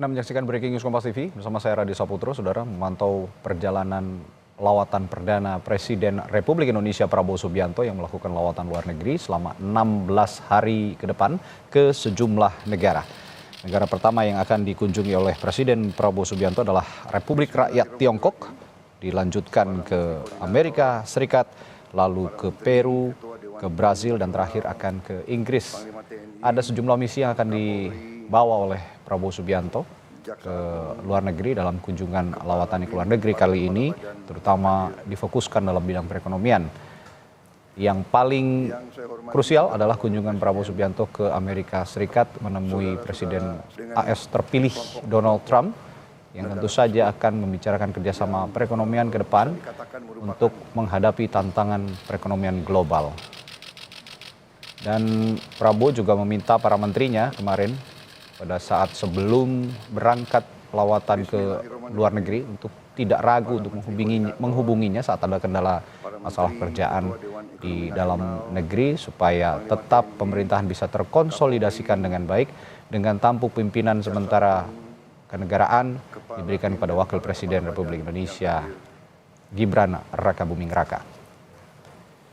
Anda menyaksikan Breaking News Kompas TV bersama saya Radi Saputro. Saudara memantau perjalanan lawatan perdana Presiden Republik Indonesia Prabowo Subianto yang melakukan lawatan luar negeri selama 16 hari ke depan ke sejumlah negara. Negara pertama yang akan dikunjungi oleh Presiden Prabowo Subianto adalah Republik Rakyat Tiongkok, dilanjutkan ke Amerika Serikat, lalu ke Peru, ke Brazil, dan terakhir akan ke Inggris. Ada sejumlah misi yang akan dibawa oleh Prabowo Subianto ke luar negeri dalam kunjungan lawatan ke luar negeri kali ini, terutama difokuskan dalam bidang perekonomian. Yang paling krusial adalah kunjungan Prabowo Subianto ke Amerika Serikat menemui Presiden AS terpilih Donald Trump yang tentu saja akan membicarakan kerjasama perekonomian ke depan untuk menghadapi tantangan perekonomian global. Dan Prabowo juga meminta para menterinya kemarin pada saat sebelum berangkat lawatan ke luar negeri untuk tidak ragu untuk menghubunginya saat ada kendala masalah kerjaan di dalam negeri supaya tetap pemerintahan bisa terkonsolidasikan dengan baik dengan tampuk pimpinan sementara kenegaraan diberikan kepada Wakil Presiden Republik Indonesia Gibran Rakabuming Raka.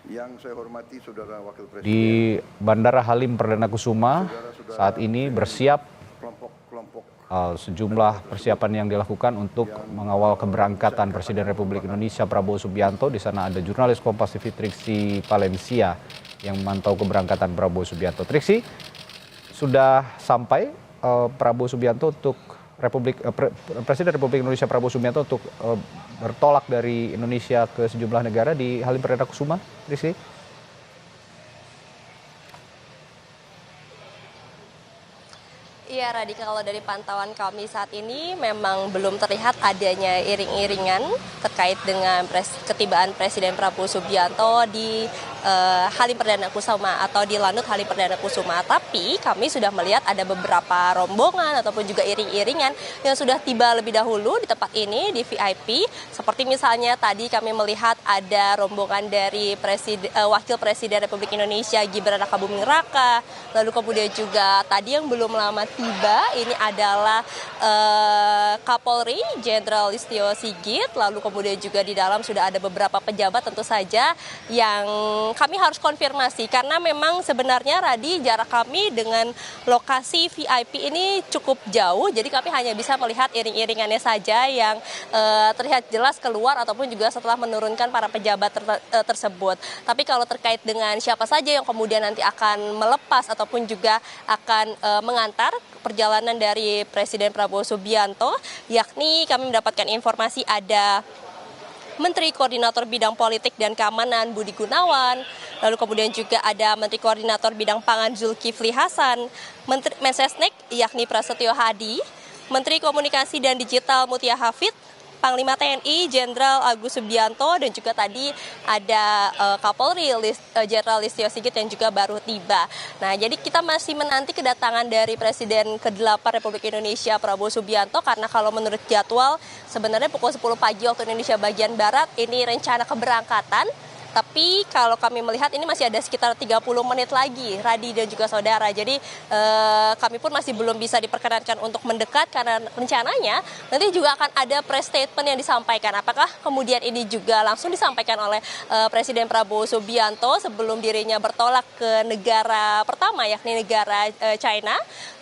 Yang saya hormati Saudara Wakil Presiden. Di Bandara Halim Perdana Kusuma saat ini bersiap sejumlah persiapan yang dilakukan untuk mengawal keberangkatan Presiden Republik Indonesia Prabowo Subianto. Di sana ada jurnalis Kompas TV Triksi Valencia yang memantau keberangkatan Prabowo Subianto. Triksi, sudah sampai Prabowo Subianto untuk Presiden Republik Indonesia Prabowo Subianto untuk bertolak dari Indonesia ke sejumlah negara di Halim Perdana Kusuma, Triksi? Iya Radika, kalau dari pantauan kami saat ini memang belum terlihat adanya iring-iringan terkait dengan ketibaan Presiden Prabowo Subianto di Halim Perdana Kusuma atau di Lanut Halim Perdana Kusuma. Tapi kami sudah melihat ada beberapa rombongan ataupun juga iring-iringan yang sudah tiba lebih dahulu di tempat ini di VIP. Seperti misalnya tadi kami melihat ada rombongan dari Wakil Presiden Republik Indonesia Gibran Rakabuming Raka. Lalu kemudian juga tadi yang belum lama tiba ini adalah Kapolri Jenderal Listio Sigit. Lalu kemudian juga di dalam sudah ada beberapa pejabat tentu saja yang kami harus konfirmasi karena memang sebenarnya Radi jarak kami dengan lokasi VIP ini cukup jauh, jadi kami hanya bisa melihat iring-iringannya saja yang terlihat jelas keluar ataupun juga setelah menurunkan para pejabat tersebut. Tapi kalau terkait dengan siapa saja yang kemudian nanti akan melepas ataupun juga akan mengantar perjalanan dari Presiden Prabowo Subianto, yakni kami mendapatkan informasi ada Menteri Koordinator Bidang Politik dan Keamanan Budi Gunawan, lalu kemudian juga ada Menteri Koordinator Bidang Pangan Zulkifli Hasan, Menteri Mensesnek yakni Prasetyo Hadi, Menteri Komunikasi dan Digital Mutia Hafid, Panglima TNI Jenderal Agus Subianto, dan juga tadi ada Kapolri Jenderal Listio Sigit yang juga baru tiba. Nah, jadi kita masih menanti kedatangan dari Presiden ke-8 Republik Indonesia Prabowo Subianto karena kalau menurut jadwal sebenarnya pukul 10 pagi waktu Indonesia bagian Barat ini rencana keberangkatan. Tapi kalau kami melihat ini masih ada sekitar 30 menit lagi, Radi dan juga saudara. Jadi kami pun masih belum bisa diperkenankan untuk mendekat karena rencananya nanti juga akan ada press statement yang disampaikan. Apakah kemudian ini juga langsung disampaikan oleh Presiden Prabowo Subianto sebelum dirinya bertolak ke negara pertama yakni negara China,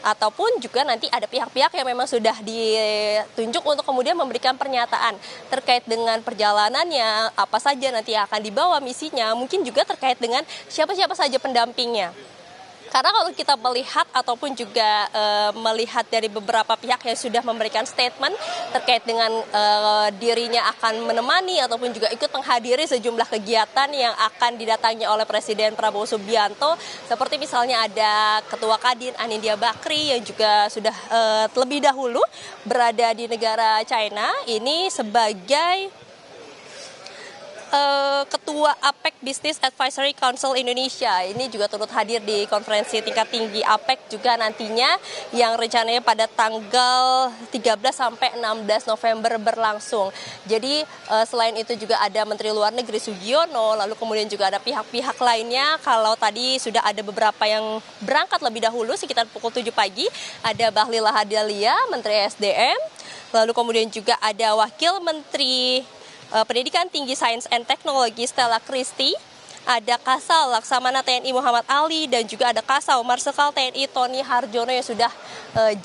ataupun juga nanti ada pihak-pihak yang memang sudah ditunjuk untuk kemudian memberikan pernyataan terkait dengan perjalanannya, apa saja nanti yang akan dibawa misinya, mungkin juga terkait dengan siapa-siapa saja pendampingnya. Karena kalau kita melihat ataupun juga melihat dari beberapa pihak yang sudah memberikan statement terkait dengan dirinya akan menemani ataupun juga ikut menghadiri sejumlah kegiatan yang akan didatangi oleh Presiden Prabowo Subianto, seperti misalnya ada Ketua Kadin Anindya Bakri yang juga sudah lebih dahulu berada di negara China ini sebagai Ketua APEC Business Advisory Council Indonesia. Ini juga turut hadir di konferensi tingkat tinggi APEC juga nantinya yang rencananya pada tanggal 13 sampai 16 November berlangsung. Jadi selain itu juga ada Menteri Luar Negeri Sugiono, lalu kemudian juga ada pihak-pihak lainnya. Kalau tadi sudah ada beberapa yang berangkat lebih dahulu sekitar pukul 7 pagi, ada Bahlil Lahadalia, Menteri SDM, lalu kemudian juga ada Wakil Menteri Pendidikan Tinggi Sains and Teknologi Stella Christy, ada Kasal Laksamana TNI Muhammad Ali, dan juga ada Kasau Marsikal TNI Tony Harjono yang sudah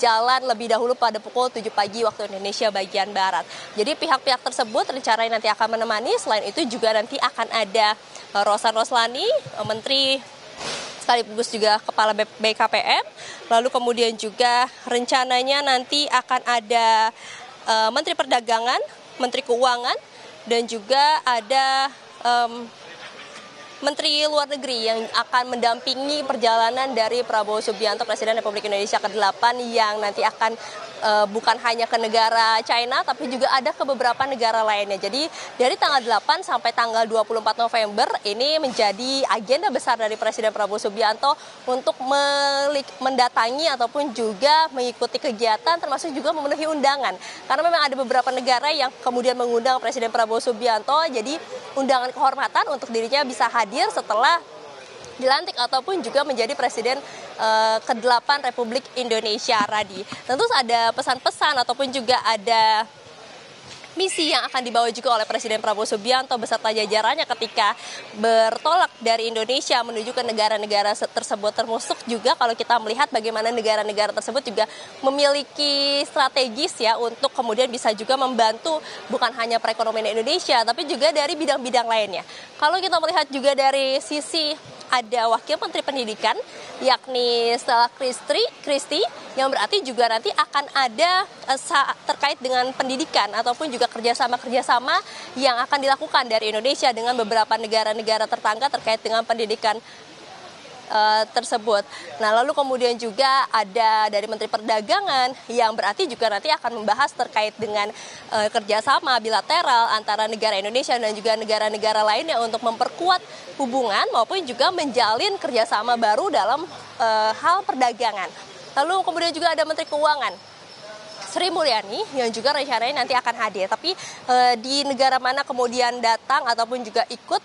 jalan lebih dahulu pada pukul 7 pagi waktu Indonesia bagian Barat. Jadi pihak-pihak tersebut rencananya nanti akan menemani. Selain itu juga nanti akan ada Rosan Roslani, Menteri sekaligus juga Kepala BKPM, lalu kemudian juga rencananya nanti akan ada Menteri Perdagangan, Menteri Keuangan, dan juga ada Menteri Luar Negeri yang akan mendampingi perjalanan dari Prabowo Subianto, Presiden Republik Indonesia ke-8, yang nanti akan bukan hanya ke negara China, tapi juga ada ke beberapa negara lainnya. Jadi dari tanggal 8 sampai tanggal 24 November ini menjadi agenda besar dari Presiden Prabowo Subianto untuk mendatangi ataupun juga mengikuti kegiatan, termasuk juga memenuhi undangan. Karena memang ada beberapa negara yang kemudian mengundang Presiden Prabowo Subianto, jadi undangan kehormatan untuk dirinya bisa hadir setelah dilantik ataupun juga menjadi Presiden ke-8 Republik Indonesia, Radi. Tentu ada pesan-pesan ataupun juga ada misi yang akan dibawa juga oleh Presiden Prabowo Subianto beserta jajarannya ketika bertolak dari Indonesia menuju ke negara-negara tersebut. Termasuk juga kalau kita melihat bagaimana negara-negara tersebut juga memiliki strategis ya untuk kemudian bisa juga membantu bukan hanya perekonomian Indonesia tapi juga dari bidang-bidang lainnya. Kalau kita melihat juga dari sisi ada Wakil Menteri Pendidikan yakni Stella Christy yang berarti juga nanti akan ada terkait dengan pendidikan ataupun juga kerjasama yang akan dilakukan dari Indonesia dengan beberapa negara-negara tetangga terkait dengan pendidikan tersebut. Nah, lalu kemudian juga ada dari Menteri Perdagangan yang berarti juga nanti akan membahas terkait dengan kerjasama bilateral antara negara Indonesia dan juga negara-negara lainnya untuk memperkuat hubungan maupun juga menjalin kerjasama baru dalam hal perdagangan. Lalu kemudian juga ada Menteri Keuangan Sri Mulyani yang juga rencananya nanti akan hadir. Tapi di negara mana kemudian datang ataupun juga ikut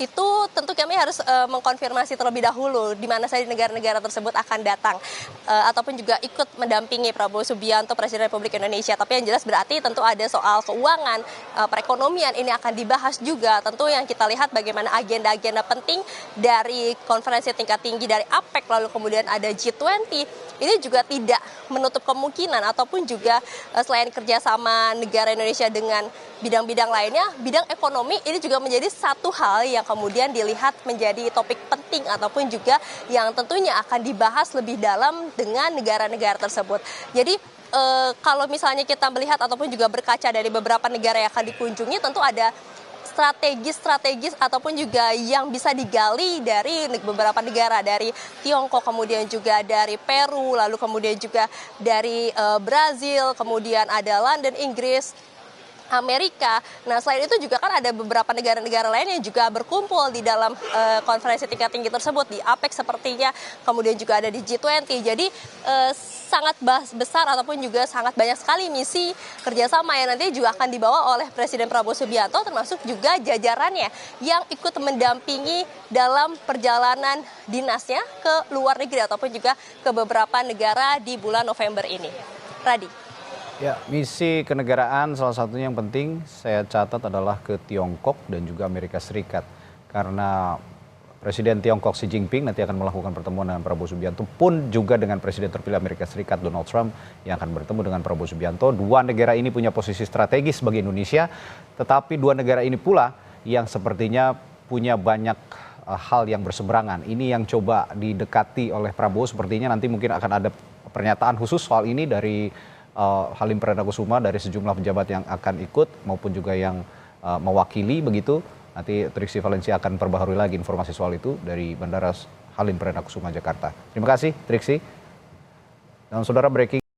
itu tentu kami harus mengkonfirmasi terlebih dahulu di mana saja negara-negara tersebut akan datang ataupun juga ikut mendampingi Prabowo Subianto Presiden Republik Indonesia. Tapi yang jelas berarti tentu ada soal keuangan, perekonomian ini akan dibahas juga. Tentu yang kita lihat bagaimana agenda-agenda penting dari konferensi tingkat tinggi dari APEC lalu kemudian ada G20 ini juga tidak menutup kemungkinan ataupun juga selain kerjasama negara Indonesia dengan bidang-bidang lainnya, bidang ekonomi ini juga menjadi satu hal yang kemudian dilihat menjadi topik penting ataupun juga yang tentunya akan dibahas lebih dalam dengan negara-negara tersebut. Jadi kalau misalnya kita melihat ataupun juga berkaca dari beberapa negara yang akan dikunjungi, tentu ada strategis ataupun juga yang bisa digali dari beberapa negara, dari Tiongkok, kemudian juga dari Peru, lalu kemudian juga dari Brazil, kemudian ada London, Inggris, Amerika. Nah, selain itu juga kan ada beberapa negara-negara lain yang juga berkumpul di dalam konferensi tingkat tinggi tersebut, di APEC sepertinya, kemudian juga ada di G20. Jadi sangat besar ataupun juga sangat banyak sekali misi kerjasama yang nanti juga akan dibawa oleh Presiden Prabowo Subianto, termasuk juga jajarannya yang ikut mendampingi dalam perjalanan dinasnya ke luar negeri ataupun juga ke beberapa negara di bulan November ini. Radi. Ya, misi kenegaraan salah satunya yang penting saya catat adalah ke Tiongkok dan juga Amerika Serikat. Karena Presiden Tiongkok Xi Jinping nanti akan melakukan pertemuan dengan Prabowo Subianto, pun juga dengan Presiden terpilih Amerika Serikat Donald Trump yang akan bertemu dengan Prabowo Subianto. Dua negara ini punya posisi strategis bagi Indonesia, tetapi dua negara ini pula yang sepertinya punya banyak hal yang berseberangan. Ini yang coba didekati oleh Prabowo, sepertinya nanti mungkin akan ada pernyataan khusus soal ini dari Halim Perdana Kusuma, dari sejumlah pejabat yang akan ikut maupun juga yang mewakili begitu. Nanti Triksi Valencia akan perbaharui lagi informasi soal itu dari Bandara Halim Perdana Kusuma Jakarta. Terima kasih Triksi. Dan saudara, breaking